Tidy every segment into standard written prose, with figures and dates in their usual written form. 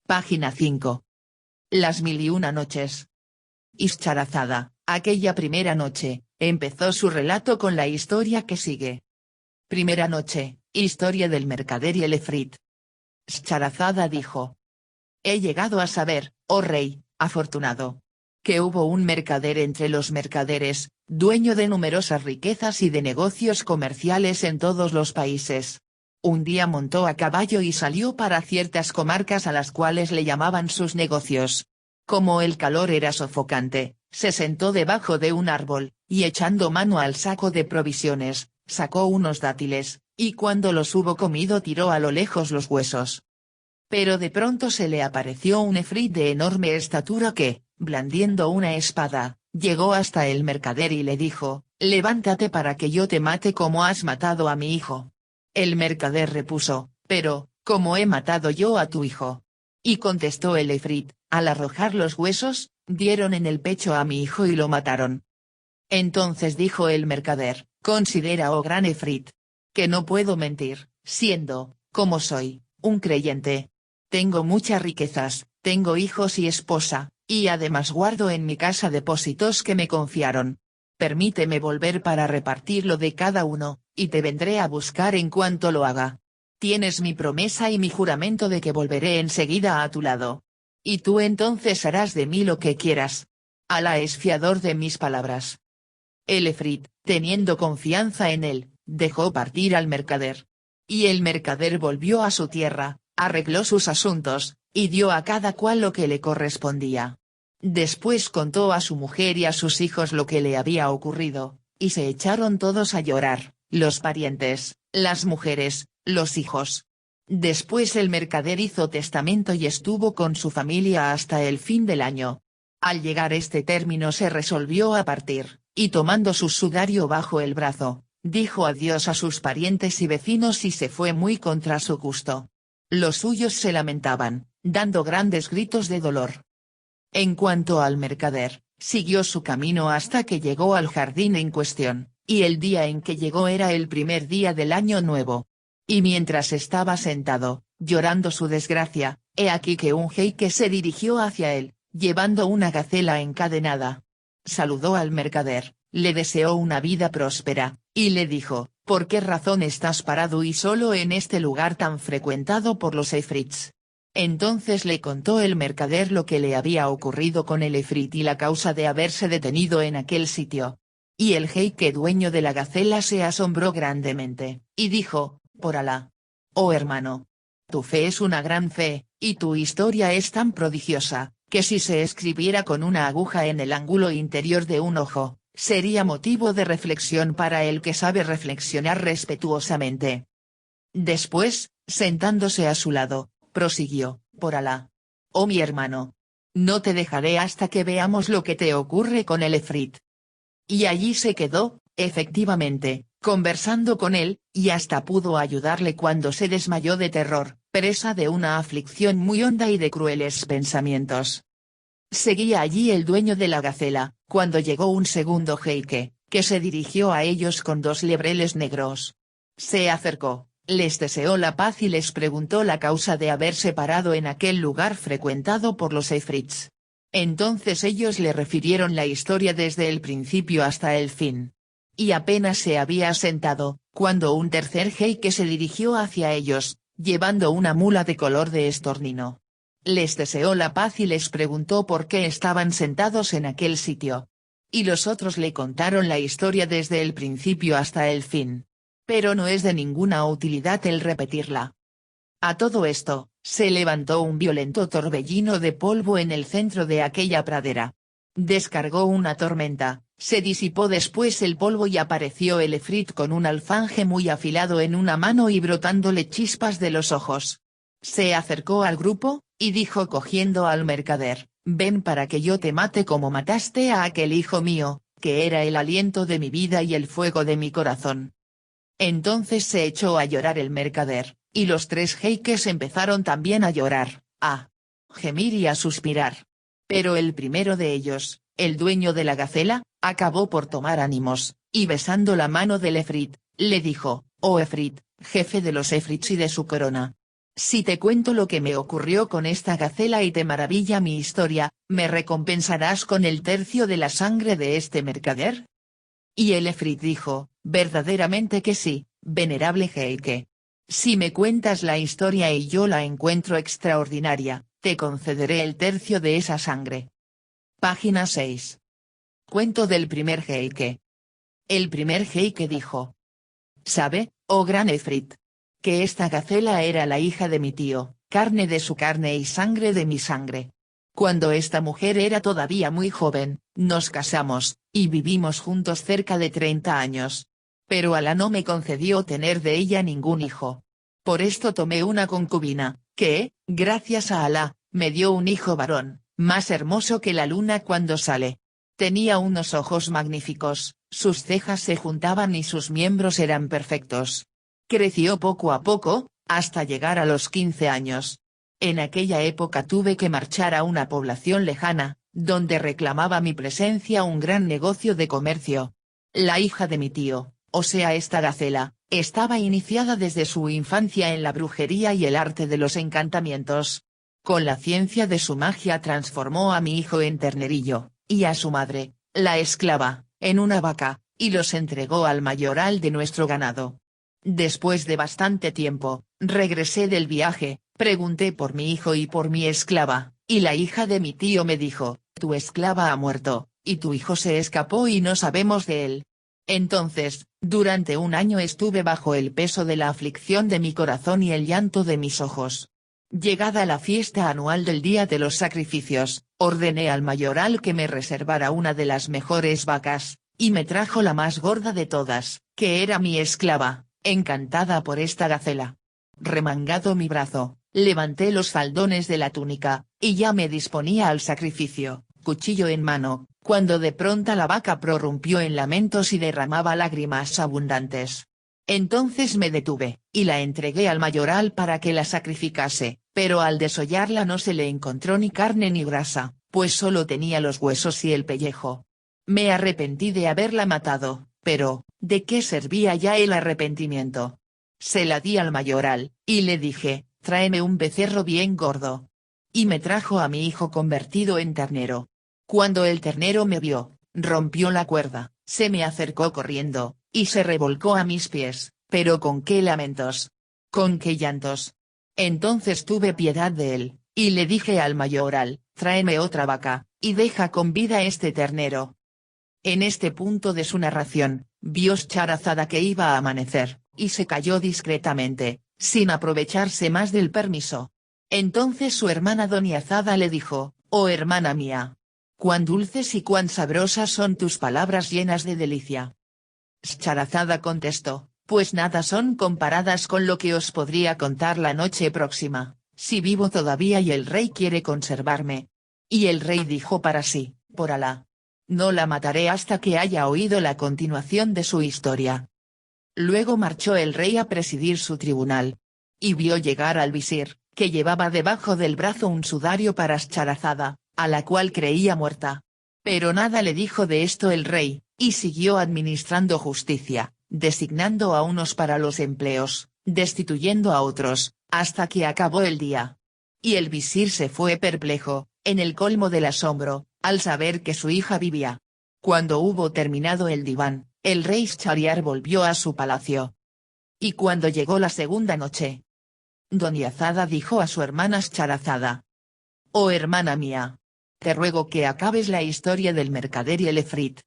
Página 5. Las 1001 noches. Ischarázada, aquella primera noche, empezó su relato con la historia que sigue. Primera noche, historia del mercader y el efrit. Ischarázada dijo: he llegado a saber, oh rey, afortunado, que hubo un mercader entre los mercaderes, dueño de numerosas riquezas y de negocios comerciales en todos los países. Un día montó a caballo y salió para ciertas comarcas a las cuales le llamaban sus negocios. Como el calor era sofocante, se sentó debajo de un árbol, y echando mano al saco de provisiones, sacó unos dátiles, y cuando los hubo comido tiró a lo lejos los huesos. Pero de pronto se le apareció un efrit de enorme estatura que, blandiendo una espada, llegó hasta el mercader y le dijo: levántate para que yo te mate como has matado a mi hijo. El mercader repuso: pero, ¿cómo he matado yo a tu hijo? Y contestó el efrit: al arrojar los huesos, dieron en el pecho a mi hijo y lo mataron. Entonces dijo el mercader: considera, oh gran efrit, que no puedo mentir, siendo, como soy, un creyente. Tengo muchas riquezas, tengo hijos y esposa, y además guardo en mi casa depósitos que me confiaron. Permíteme volver para repartir lo de cada uno, y te vendré a buscar en cuanto lo haga. Tienes mi promesa y mi juramento de que volveré enseguida a tu lado. Y tú entonces harás de mí lo que quieras. Alá es fiador de mis palabras. El efrit, teniendo confianza en él, dejó partir al mercader. Y el mercader volvió a su tierra, arregló sus asuntos, y dio a cada cual lo que le correspondía. Después contó a su mujer y a sus hijos lo que le había ocurrido, y se echaron todos a llorar, los parientes, las mujeres, los hijos. Después el mercader hizo testamento y estuvo con su familia hasta el fin del año. Al llegar este término se resolvió a partir, y tomando su sudario bajo el brazo, dijo adiós a sus parientes y vecinos y se fue muy contra su gusto. Los suyos se lamentaban, dando grandes gritos de dolor. En cuanto al mercader, siguió su camino hasta que llegó al jardín en cuestión, y el día en que llegó era el primer día del año nuevo. Y mientras estaba sentado, llorando su desgracia, he aquí que un jeique se dirigió hacia él, llevando una gacela encadenada. Saludó al mercader, le deseó una vida próspera, y le dijo: ¿por qué razón estás parado y solo en este lugar tan frecuentado por los efrits? Entonces le contó el mercader lo que le había ocurrido con el efrit y la causa de haberse detenido en aquel sitio. Y el jeique dueño de la gacela se asombró grandemente, y dijo: por Alá, oh hermano, tu fe es una gran fe, y tu historia es tan prodigiosa, que si se escribiera con una aguja en el ángulo interior de un ojo, sería motivo de reflexión para el que sabe reflexionar respetuosamente. Después, sentándose a su lado, prosiguió: por Alá, oh mi hermano, no te dejaré hasta que veamos lo que te ocurre con el efrit. Y allí se quedó, efectivamente, conversando con él, y hasta pudo ayudarle cuando se desmayó de terror, presa de una aflicción muy honda y de crueles pensamientos. Seguía allí el dueño de la gacela, cuando llegó un segundo jeique, que se dirigió a ellos con 2 lebreles negros. Se acercó, les deseó la paz y les preguntó la causa de haberse parado en aquel lugar frecuentado por los efrits. Entonces ellos le refirieron la historia desde el principio hasta el fin. Y apenas se había sentado, cuando un tercer jeique se dirigió hacia ellos, llevando una mula de color de estornino. Les deseó la paz y les preguntó por qué estaban sentados en aquel sitio. Y los otros le contaron la historia desde el principio hasta el fin. Pero no es de ninguna utilidad el repetirla. A todo esto, se levantó un violento torbellino de polvo en el centro de aquella pradera. Descargó una tormenta, se disipó después el polvo y apareció el efrit con un alfanje muy afilado en una mano y brotándole chispas de los ojos. Se acercó al grupo, y dijo cogiendo al mercader: ven para que yo te mate como mataste a aquel hijo mío, que era el aliento de mi vida y el fuego de mi corazón. Entonces se echó a llorar el mercader, y los 3 jeiques empezaron también a llorar, a gemir y a suspirar. Pero el primero de ellos, el dueño de la gacela, acabó por tomar ánimos, y besando la mano del efrit, le dijo: oh efrit, jefe de los efrits y de su corona, Si te cuento lo que me ocurrió con esta gacela y te maravilla mi historia, ¿me recompensarás con el tercio de la sangre de este mercader? Y el efrit dijo, verdaderamente que sí, venerable jeique. Si me cuentas la historia y yo la encuentro extraordinaria, te concederé el tercio de esa sangre. Página 6. Cuento del primer jeique. El primer jeique dijo. ¿Sabe, oh gran efrit? Que esta gacela era la hija de mi tío, carne de su carne y sangre de mi sangre. Cuando esta mujer era todavía muy joven, nos casamos, y vivimos juntos cerca de 30 años. Pero Alá no me concedió tener de ella ningún hijo. Por esto tomé una concubina, que, gracias a Alá, me dio un hijo varón, más hermoso que la luna cuando sale. Tenía unos ojos magníficos, sus cejas se juntaban y sus miembros eran perfectos. Creció poco a poco, hasta llegar a los 15 años. En aquella época tuve que marchar a una población lejana, donde reclamaba mi presencia un gran negocio de comercio. La hija de mi tío, o sea esta gacela, estaba iniciada desde su infancia en la brujería y el arte de los encantamientos. Con la ciencia de su magia transformó a mi hijo en ternerillo, y a su madre, la esclava, en una vaca, y los entregó al mayoral de nuestro ganado. Después de bastante tiempo, regresé del viaje, pregunté por mi hijo y por mi esclava, y la hija de mi tío me dijo, tu esclava ha muerto, y tu hijo se escapó y no sabemos de él. Entonces, durante un año estuve bajo el peso de la aflicción de mi corazón y el llanto de mis ojos. Llegada la fiesta anual del Día de los Sacrificios, ordené al mayoral que me reservara una de las mejores vacas, y me trajo la más gorda de todas, que era mi esclava, encantada por esta gacela. Remangado mi brazo, levanté los faldones de la túnica, y ya me disponía al sacrificio, cuchillo en mano, cuando de pronto la vaca prorrumpió en lamentos y derramaba lágrimas abundantes. Entonces me detuve, y la entregué al mayoral para que la sacrificase, pero al desollarla no se le encontró ni carne ni grasa, pues solo tenía los huesos y el pellejo. Me arrepentí de haberla matado, pero, ¿de qué servía ya el arrepentimiento? Se la di al mayoral, y le dije, tráeme un becerro bien gordo. Y me trajo a mi hijo convertido en ternero. Cuando el ternero me vio, rompió la cuerda, se me acercó corriendo, y se revolcó a mis pies, pero con qué lamentos. Con qué llantos. Entonces tuve piedad de él, y le dije al mayoral, tráeme otra vaca, y deja con vida este ternero. En este punto de su narración, vio Shahrazada que iba a amanecer, y se calló discretamente, sin aprovecharse más del permiso. Entonces su hermana Doña Azada le dijo, oh hermana mía. Cuán dulces y cuán sabrosas son tus palabras llenas de delicia. Shahrazada contestó, pues nada son comparadas con lo que os podría contar la noche próxima, si vivo todavía y el rey quiere conservarme. Y el rey dijo para sí, por Alá. No la mataré hasta que haya oído la continuación de su historia. Luego marchó el rey a presidir su tribunal. Y vio llegar al visir, que llevaba debajo del brazo un sudario para Shahrazada, a la cual creía muerta. Pero nada le dijo de esto el rey, y siguió administrando justicia, designando a unos para los empleos, destituyendo a otros, hasta que acabó el día. Y el visir se fue perplejo, en el colmo del asombro, al saber que su hija vivía. Cuando hubo terminado el diván, el rey Shahriar volvió a su palacio. Y cuando llegó la segunda noche, Doña Azada dijo a su hermana Shahrazada. Oh hermana mía. Te ruego que acabes la historia del mercader y el efrit.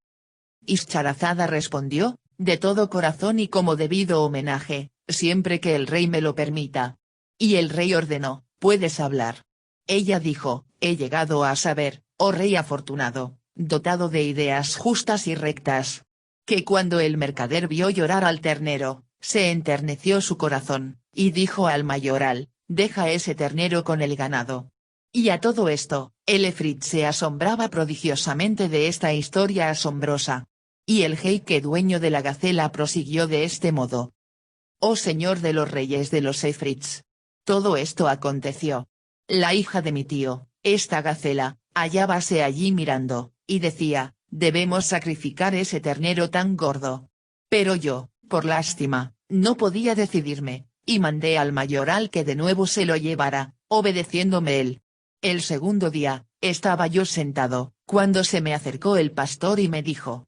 Y Shahrazada respondió, de todo corazón y como debido homenaje, siempre que el rey me lo permita. Y el rey ordenó, puedes hablar. Ella dijo, he llegado a saber, oh rey afortunado, dotado de ideas justas y rectas, que cuando el mercader vio llorar al ternero, se enterneció su corazón, y dijo al mayoral, deja ese ternero con el ganado. Y a todo esto, el efrit se asombraba prodigiosamente de esta historia asombrosa. Y el jeique dueño de la gacela prosiguió de este modo. Oh señor de los reyes de los efrits. Todo esto aconteció. La hija de mi tío, esta gacela, hallábase allí mirando, y decía, debemos sacrificar ese ternero tan gordo. Pero yo, por lástima, no podía decidirme, y mandé al mayoral que de nuevo se lo llevara, obedeciéndome él. El segundo día, estaba yo sentado, cuando se me acercó el pastor y me dijo: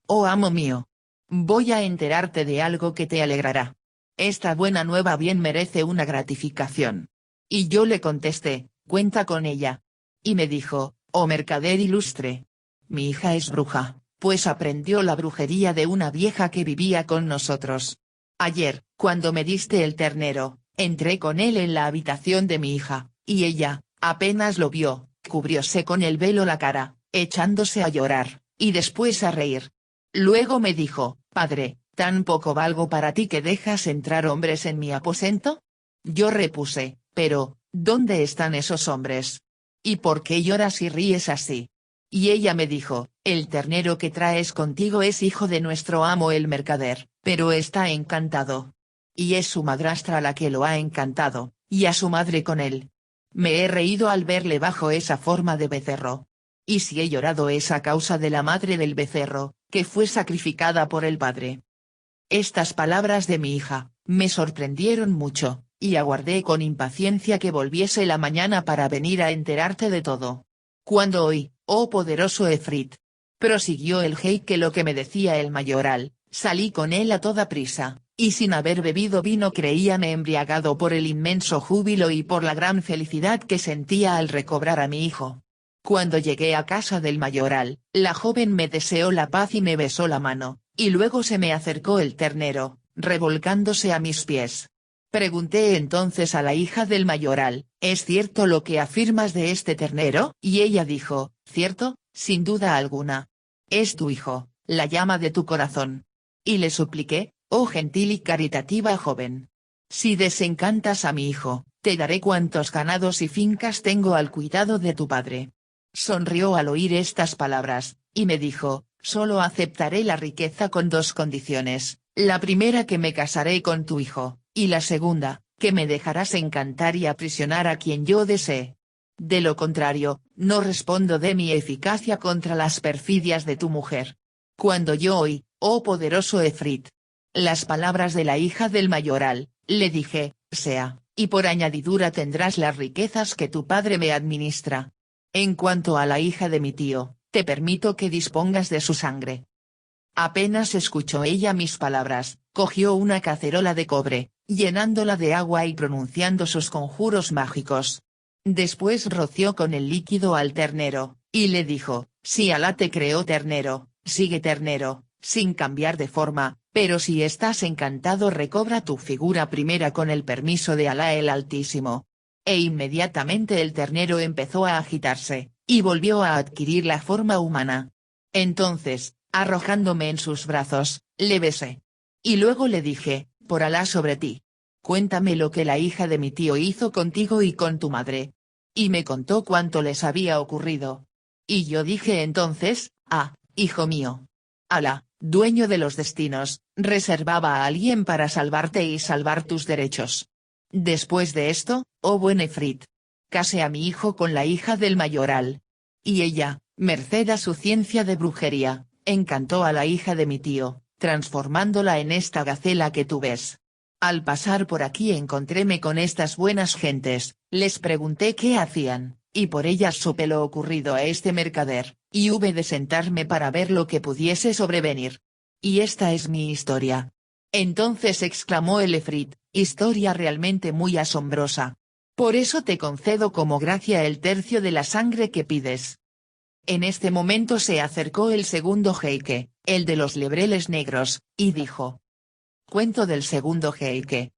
«Oh amo mío, voy a enterarte de algo que te alegrará. Esta buena nueva bien merece una gratificación». Y yo le contesté: «Cuenta con ella». Y me dijo: «Oh mercader ilustre, mi hija es bruja, pues aprendió la brujería de una vieja que vivía con nosotros. Ayer, cuando me diste el ternero, entré con él en la habitación de mi hija, y ella, apenas lo vio, cubrióse con el velo la cara, echándose a llorar, y después a reír. Luego me dijo: «Padre, ¿tan poco valgo para ti que dejas entrar hombres en mi aposento?». Yo repuse: «Pero, ¿dónde están esos hombres? ¿Y por qué lloras y ríes así?». Y ella me dijo: «El ternero que traes contigo es hijo de nuestro amo el mercader, pero está encantado. Y es su madrastra la que lo ha encantado, y a su madre con él». Me he reído al verle bajo esa forma de becerro. Y si he llorado es a causa de la madre del becerro, que fue sacrificada por el padre. Estas palabras de mi hija, me sorprendieron mucho, y aguardé con impaciencia que volviese la mañana para venir a enterarte de todo. Cuando oí, oh poderoso Efrit, prosiguió el jeique, lo que me decía el mayoral, salí con él a toda prisa, y sin haber bebido vino creíame embriagado por el inmenso júbilo y por la gran felicidad que sentía al recobrar a mi hijo. Cuando llegué a casa del mayoral, la joven me deseó la paz y me besó la mano, y luego se me acercó el ternero, revolcándose a mis pies. Pregunté entonces a la hija del mayoral: «¿Es cierto lo que afirmas de este ternero?». Y ella dijo: «Cierto, sin duda alguna. Es tu hijo, la llama de tu corazón». Y le supliqué: «Oh gentil y caritativa joven, si desencantas a mi hijo, te daré cuantos ganados y fincas tengo al cuidado de tu padre». Sonrió al oír estas palabras, y me dijo: «Solo aceptaré la riqueza con dos condiciones, la primera que me casaré con tu hijo, y la segunda, que me dejarás encantar y aprisionar a quien yo desee. De lo contrario, no respondo de mi eficacia contra las perfidias de tu mujer». Cuando yo oí, oh poderoso Efrit, las palabras de la hija del mayoral, le dije: «Sea, y por añadidura tendrás las riquezas que tu padre me administra. En cuanto a la hija de mi tío, te permito que dispongas de su sangre». Apenas escuchó ella mis palabras, cogió una cacerola de cobre, llenándola de agua y pronunciando sus conjuros mágicos. Después roció con el líquido al ternero, y le dijo: «Si Alá te creó ternero, sigue ternero, sin cambiar de forma, pero si estás encantado recobra tu figura primera con el permiso de Alá el Altísimo». E inmediatamente el ternero empezó a agitarse, y volvió a adquirir la forma humana. Entonces, arrojándome en sus brazos, le besé. Y luego le dije: «Por Alá sobre ti, cuéntame lo que la hija de mi tío hizo contigo y con tu madre». Y me contó cuánto les había ocurrido. Y yo dije entonces: «Ah, hijo mío, Alá, dueño de los destinos, reservaba a alguien para salvarte y salvar tus derechos. Después de esto, oh buen Efrit, casé a mi hijo con la hija del mayoral. Y ella, merced a su ciencia de brujería, encantó a la hija de mi tío, transformándola en esta gacela que tú ves. Al pasar por aquí encontréme con estas buenas gentes, les pregunté qué hacían, y por ellas supe lo ocurrido a este mercader, y hube de sentarme para ver lo que pudiese sobrevenir. Y esta es mi historia». Entonces exclamó el Efrit: «Historia realmente muy asombrosa. Por eso te concedo como gracia el tercio de la sangre que pides». En este momento se acercó el segundo jeique, el de los lebreles negros, y dijo: «Cuento del segundo jeique.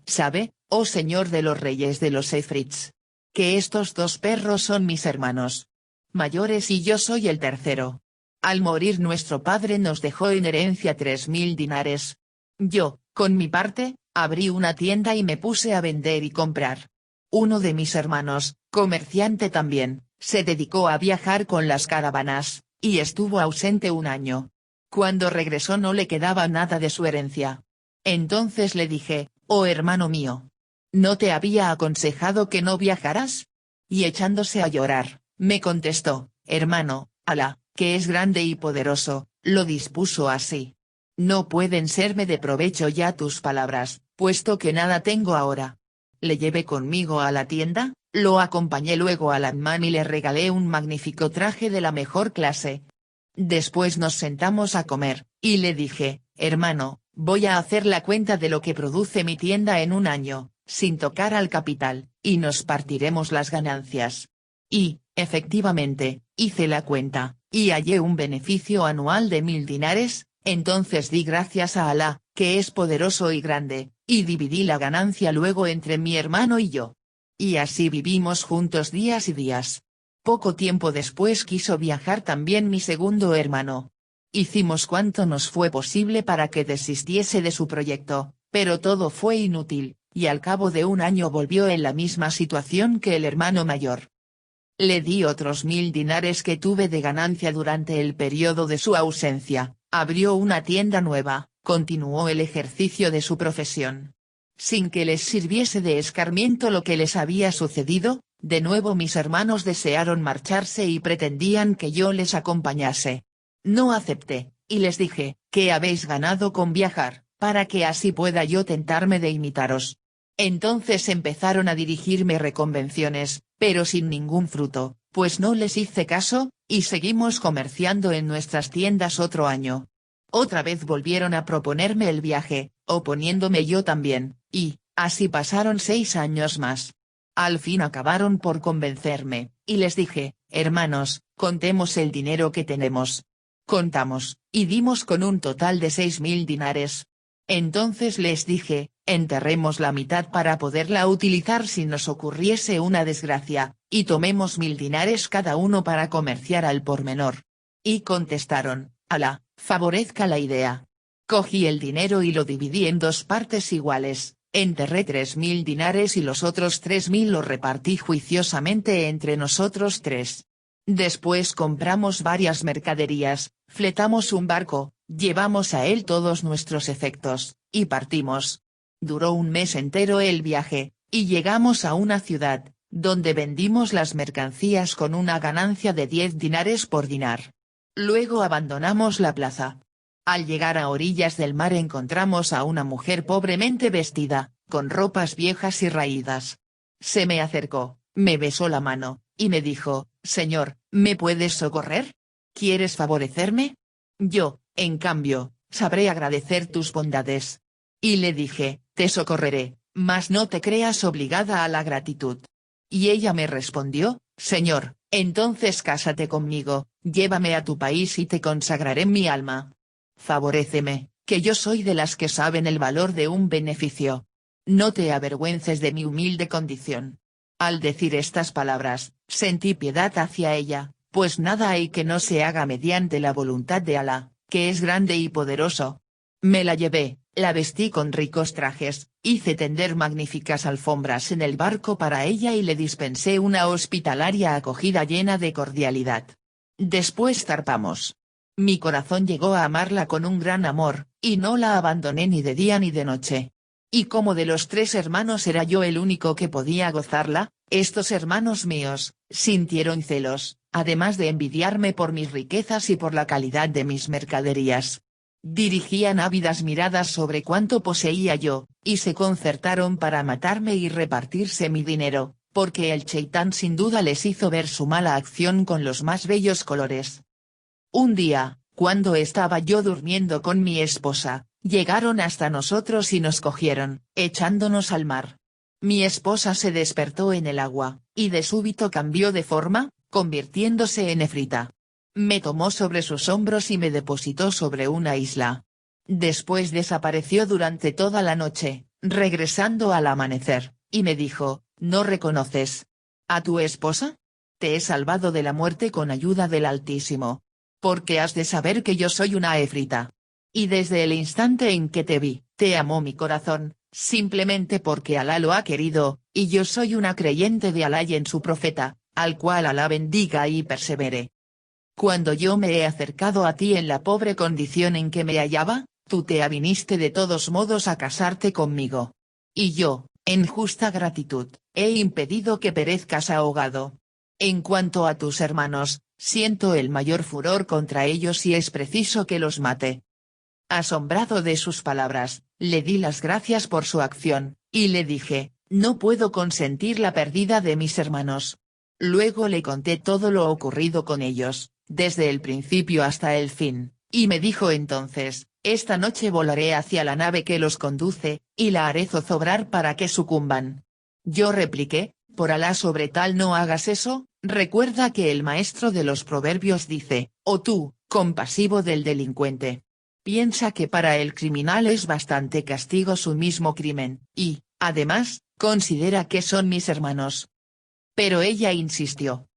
Sabe, oh señor de los reyes de los Efrits, que estos dos perros son mis hermanos mayores y yo soy el tercero. Al morir nuestro padre nos dejó en herencia 3000 dinares. Yo, con mi parte, abrí una tienda y me puse a vender y comprar. Uno de mis hermanos, comerciante también, se dedicó a viajar con las caravanas, y estuvo ausente un año. Cuando regresó no le quedaba nada de su herencia. Entonces le dije: «Oh hermano mío, ¿no te había aconsejado que no viajaras?». Y echándose a llorar, me contestó: «Hermano, Alá, que es grande y poderoso, lo dispuso así. No pueden serme de provecho ya tus palabras, puesto que nada tengo ahora. Le llevé conmigo a la tienda, lo acompañé luego al Hammam y le regalé un magnífico traje de la mejor clase. Después nos sentamos a comer, y le dije, hermano, voy a hacer la cuenta de lo que produce mi tienda en un año, sin tocar al capital, y nos partiremos las ganancias. Y, efectivamente, hice la cuenta, y hallé un beneficio anual de 1000 dinares, entonces di gracias a Alá, que es poderoso y grande, y dividí la ganancia luego entre mi hermano y yo. Y así vivimos juntos días y días. Poco tiempo después quiso viajar también mi segundo hermano. Hicimos cuanto nos fue posible para que desistiese de su proyecto, pero todo fue inútil, y al cabo de un año volvió en la misma situación que el hermano mayor. Le di otros 1000 dinares que tuve de ganancia durante el periodo de su ausencia, abrió una tienda nueva, continuó el ejercicio de su profesión. Sin que les sirviese de escarmiento lo que les había sucedido, de nuevo mis hermanos desearon marcharse y pretendían que yo les acompañase. No acepté, y les dije, ¿qué habéis ganado con viajar, para que así pueda yo tentarme de imitaros? Entonces empezaron a dirigirme reconvenciones, pero sin ningún fruto, pues no les hice caso, y seguimos comerciando en nuestras tiendas otro año. Otra vez volvieron a proponerme el viaje, oponiéndome yo también, y, así pasaron 6 años más. Al fin acabaron por convencerme, y les dije, hermanos, contemos el dinero que tenemos. Contamos, y dimos con un total de 6000 dinares. Entonces les dije, enterremos la mitad para poderla utilizar si nos ocurriese una desgracia, y tomemos 1000 dinares cada uno para comerciar al por menor. Y contestaron, Alá, favorezca la idea. Cogí el dinero y lo dividí en 2 partes iguales, enterré 3000 dinares y los otros 3000 los repartí juiciosamente entre nosotros 3. Después compramos varias mercaderías, fletamos un barco, llevamos a él todos nuestros efectos, y partimos. Duró un mes entero el viaje, y llegamos a una ciudad, donde vendimos las mercancías con una ganancia de 10 dinares por dinar. Luego abandonamos la plaza. Al llegar a orillas del mar encontramos a una mujer pobremente vestida, con ropas viejas y raídas. Se me acercó, me besó la mano, y me dijo, Señor, ¿me puedes socorrer? ¿Quieres favorecerme? Yo, en cambio, sabré agradecer tus bondades. Y le dije, te socorreré, mas no te creas obligada a la gratitud. Y ella me respondió, Señor, entonces cásate conmigo, llévame a tu país y te consagraré mi alma. Favoréceme, que yo soy de las que saben el valor de un beneficio. No te avergüences de mi humilde condición. Al decir estas palabras, sentí piedad hacia ella, pues nada hay que no se haga mediante la voluntad de Alá, que es grande y poderoso. Me la llevé, la vestí con ricos trajes, hice tender magníficas alfombras en el barco para ella y le dispensé una hospitalaria acogida llena de cordialidad. Después zarpamos. Mi corazón llegó a amarla con un gran amor, y no la abandoné ni de día ni de noche. Y como de los 3 hermanos era yo el único que podía gozarla, estos hermanos míos, sintieron celos, además de envidiarme por mis riquezas y por la calidad de mis mercaderías. Dirigían ávidas miradas sobre cuánto poseía yo, y se concertaron para matarme y repartirse mi dinero, porque el cheitán sin duda les hizo ver su mala acción con los más bellos colores. Un día, cuando estaba yo durmiendo con mi esposa, llegaron hasta nosotros y nos cogieron, echándonos al mar. Mi esposa se despertó en el agua, y de súbito cambió de forma, convirtiéndose en efrita. Me tomó sobre sus hombros y me depositó sobre una isla. Después desapareció durante toda la noche, regresando al amanecer, y me dijo, ¿no reconoces a tu esposa? Te he salvado de la muerte con ayuda del Altísimo. Porque has de saber que yo soy una efrita. Y desde el instante en que te vi, te amó mi corazón, simplemente porque Alá lo ha querido, y yo soy una creyente de Alá y en su profeta, al cual Alá bendiga y persevere. Cuando yo me he acercado a ti en la pobre condición en que me hallaba, tú te aviniste de todos modos a casarte conmigo. Y yo, en justa gratitud, he impedido que perezcas ahogado. En cuanto a tus hermanos, siento el mayor furor contra ellos y es preciso que los mate. Asombrado de sus palabras, le di las gracias por su acción, y le dije, no puedo consentir la pérdida de mis hermanos. Luego le conté todo lo ocurrido con ellos, desde el principio hasta el fin, y me dijo entonces, esta noche volaré hacia la nave que los conduce, y la haré zozobrar para que sucumban. Yo repliqué, por Alá sobre tal no hagas eso, recuerda que el maestro de los proverbios dice, oh tú, compasivo del delincuente. Piensa que para el criminal es bastante castigo su mismo crimen, y, además, considera que son mis hermanos. Pero ella insistió.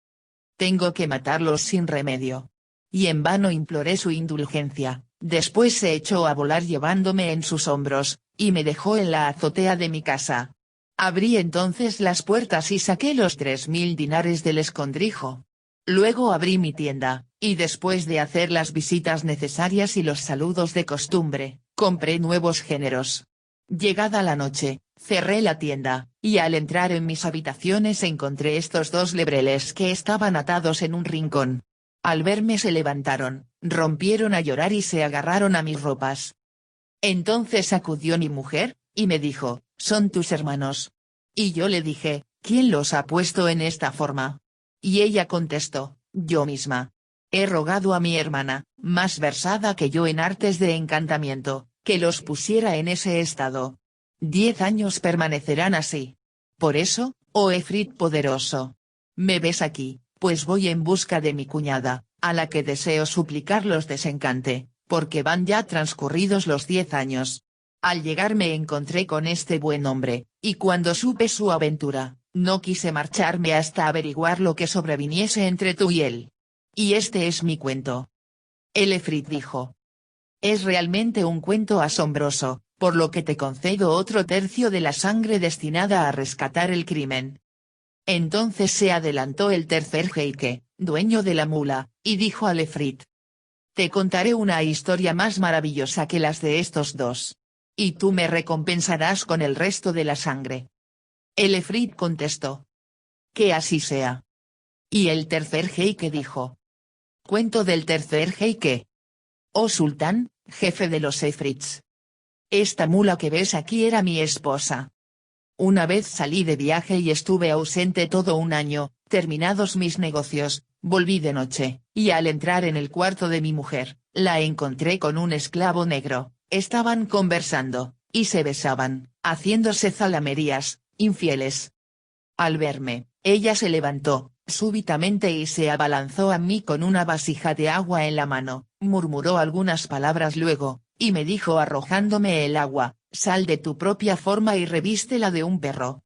Tengo que matarlos sin remedio. Y en vano imploré su indulgencia, después se echó a volar llevándome en sus hombros, y me dejó en la azotea de mi casa. Abrí entonces las puertas y saqué los 3000 dinares del escondrijo. Luego abrí mi tienda, y después de hacer las visitas necesarias y los saludos de costumbre, compré nuevos géneros. Llegada la noche, cerré la tienda, y al entrar en mis habitaciones encontré estos 2 lebreles que estaban atados en un rincón. Al verme se levantaron, rompieron a llorar y se agarraron a mis ropas. Entonces acudió mi mujer, y me dijo, son tus hermanos. Y yo le dije, ¿quién los ha puesto en esta forma? Y ella contestó, yo misma. He rogado a mi hermana, más versada que yo en artes de encantamiento, que los pusiera en ese estado. 10 años permanecerán así. Por eso, oh Efrit poderoso. Me ves aquí, pues voy en busca de mi cuñada, a la que deseo suplicar los desencante, porque van ya transcurridos los 10 años. Al llegar me encontré con este buen hombre, y cuando supe su aventura, no quise marcharme hasta averiguar lo que sobreviniese entre tú y él. Y este es mi cuento. El Efrit dijo. Es realmente un cuento asombroso, por lo que te concedo otro tercio de la sangre destinada a rescatar el crimen. Entonces se adelantó el tercer jeique, dueño de la mula, y dijo al Efrit. Te contaré una historia más maravillosa que las de estos 2. Y tú me recompensarás con el resto de la sangre. El Efrit contestó. Que así sea. Y el tercer jeique dijo. Cuento del tercer jeique. Oh sultán, jefe de los Efrits. Esta mula que ves aquí era mi esposa. Una vez salí de viaje y estuve ausente todo un año, terminados mis negocios, volví de noche, y al entrar en el cuarto de mi mujer, la encontré con un esclavo negro, estaban conversando, y se besaban, haciéndose zalamerías, infieles. Al verme, ella se levantó, súbitamente y se abalanzó a mí con una vasija de agua en la mano, murmuró algunas palabras luego, y me dijo arrojándome el agua, sal de tu propia forma y revístela de un perro.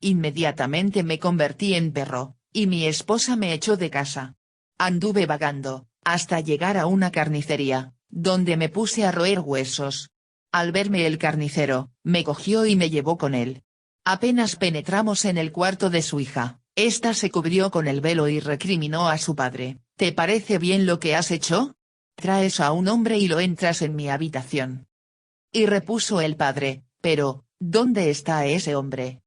Inmediatamente me convertí en perro, y mi esposa me echó de casa. Anduve vagando, hasta llegar a una carnicería, donde me puse a roer huesos. Al verme el carnicero, me cogió y me llevó con él. Apenas penetramos en el cuarto de su hija, ésta se cubrió con el velo y recriminó a su padre, ¿te parece bien lo que has hecho? Traes a un hombre y lo entras en mi habitación. Y repuso el padre, pero, ¿dónde está ese hombre?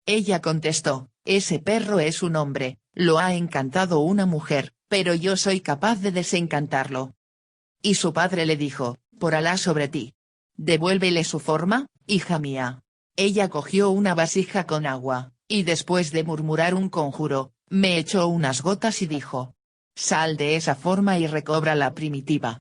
Ella contestó, ese perro es un hombre, lo ha encantado una mujer, pero yo soy capaz de desencantarlo. Y su padre le dijo, por Alá sobre ti. Devuélvele su forma, hija mía. Ella cogió una vasija con agua, y después de murmurar un conjuro, me echó unas gotas y dijo. Sal de esa forma y recobra la primitiva.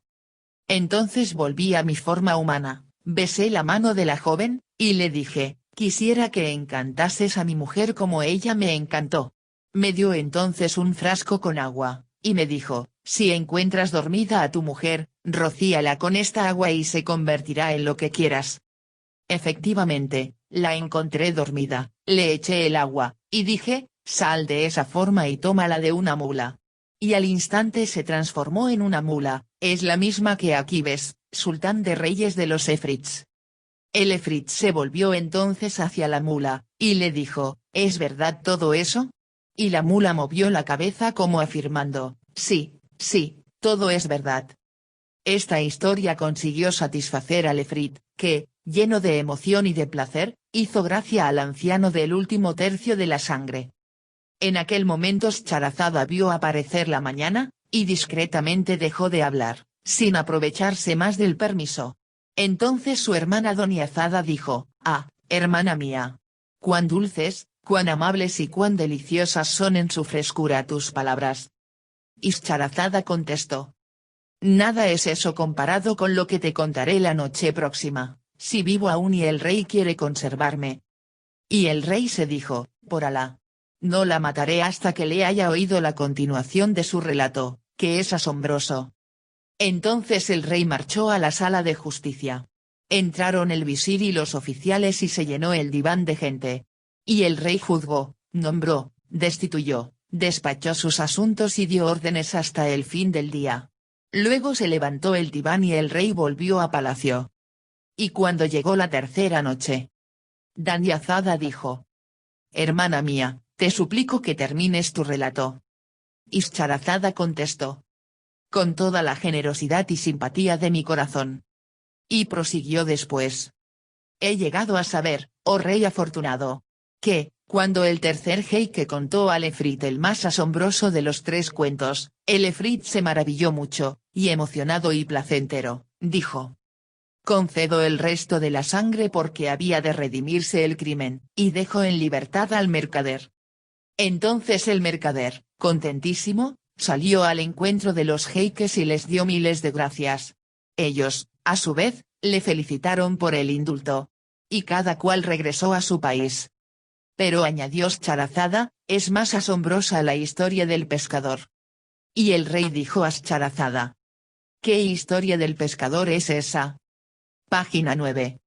Entonces volví a mi forma humana, besé la mano de la joven, y le dije, quisiera que encantases a mi mujer como ella me encantó. Me dio entonces un frasco con agua, y me dijo, si encuentras dormida a tu mujer, rocíala con esta agua y se convertirá en lo que quieras. Efectivamente, la encontré dormida, le eché el agua, y dije, sal de esa forma y tómala de una mula. Y al instante se transformó en una mula, es la misma que aquí ves, sultán de reyes de los Efrits. El Efrit se volvió entonces hacia la mula, y le dijo, ¿es verdad todo eso? Y la mula movió la cabeza como afirmando, sí, sí, todo es verdad. Esta historia consiguió satisfacer al Efrit, que, lleno de emoción y de placer, hizo gracia al anciano del último tercio de la sangre. En aquel momento Scharazada vio aparecer la mañana, y discretamente dejó de hablar, sin aprovecharse más del permiso. Entonces su hermana Doniazada dijo: «Ah, hermana mía. Cuán dulces, cuán amables y cuán deliciosas son en su frescura tus palabras». Ischarazada contestó: «Nada es eso comparado con lo que te contaré la noche próxima, si vivo aún y el rey quiere conservarme». Y el rey se dijo: «Por Alá. No la mataré hasta que le haya oído la continuación de su relato, que es asombroso». Entonces el rey marchó a la sala de justicia. Entraron el visir y los oficiales y se llenó el diván de gente. Y el rey juzgó, nombró, destituyó, despachó sus asuntos y dio órdenes hasta el fin del día. Luego se levantó el diván y el rey volvió a palacio. Y cuando llegó la tercera noche, Daniazada dijo: «Hermana mía, te suplico que termines tu relato». Ischarazada contestó: «Con toda la generosidad y simpatía de mi corazón». Y prosiguió después: «He llegado a saber, oh rey afortunado, que, cuando el tercer jeique contó al efrit el más asombroso de los tres cuentos, el efrit se maravilló mucho, y emocionado y placentero, dijo: «Concedo el resto de la sangre porque había de redimirse el crimen, y dejo en libertad al mercader». Entonces el mercader, contentísimo, salió al encuentro de los jeiques y les dio miles de gracias. Ellos, a su vez, le felicitaron por el indulto. Y cada cual regresó a su país. Pero añadió Scharazada, es más asombrosa la historia del pescador. Y el rey dijo a Scharazada: «¿Qué historia del pescador es esa?». Página 9.